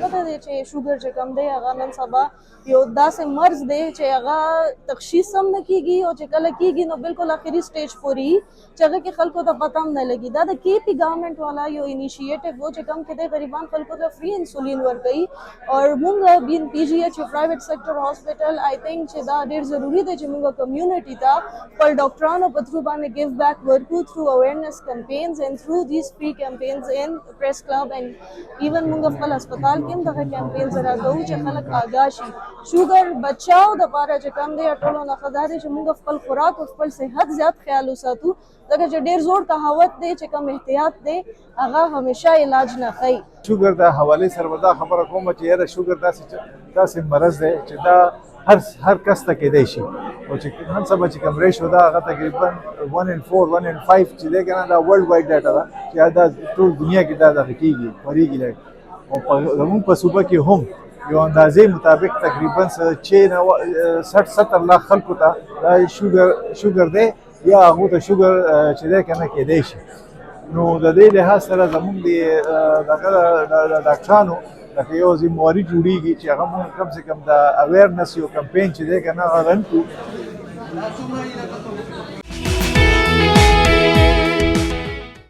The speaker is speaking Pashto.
پته دی چې شوګر چې کم دی هغه نن سبا یو داسې مرض دی چې هغه تشخیص هم نه کیږي او چې کله کیږي نو بالکل اخري سټیج پورې چې هغه کې خلکو ته پته هم نه لګي. دا د کے پی ګورنمنټ والا یو انیشیټیو و چې کم کې د غریبان خلکو ته فری انسولین ورکوي او موږ بین پی جی ایچ پرایویټ سیکټر هاسپټل آی تھنک چې دا ډیر ضروری دی چې موږ کمیونټي ته خپل ډاکټرانو په تھرو باندې ګیو بیک ورکو تھرو اویرنس کمپینز اینڈ تھرو دیز فری کمپینز ان پریس کلب اینڈ ایون موږ خپل هسپتال کې هم دغه کمپینز راکوو چې خلک آګاه شي. شوګر بچاو د پاره چې کم دی ټولو نه ښه دا دی چې موږ خپل خوراک او خپل صحت زیات خیال وساتو ځکه چې ډېر زوړ کهاوت دی چې کم احتیاط دی هغه همیشه علاج نه ښیي. شوګر د حوالې سره به دا خبره کوم چې یاره شوګر داسې مرض دی چې دا هر کس ته کېدی شي او چې نن سبا چې کوم ریشو ده هغه تقریبا 1 in 4 1 in 5 چې دی که نه دا ورلډ وایډ ډاټا ده چې دا ټول دنیا کې دا دغه کېږي خپرېږي او زمونږ په صوبه کې هم یو اندازې مطابق تقریبا 60-70 لاک خلکو ته دا شوګر دی یا هغو ته شوګر چې دی که نه کېدی شي. نو د دې لحاظ سره زمونږ د ډاکټرانو لکه یو ذمواري جوړېږي چې هغه مونږ کم سے کم د اویرنس یو کمپین چې دی که نه هغه رن کړو.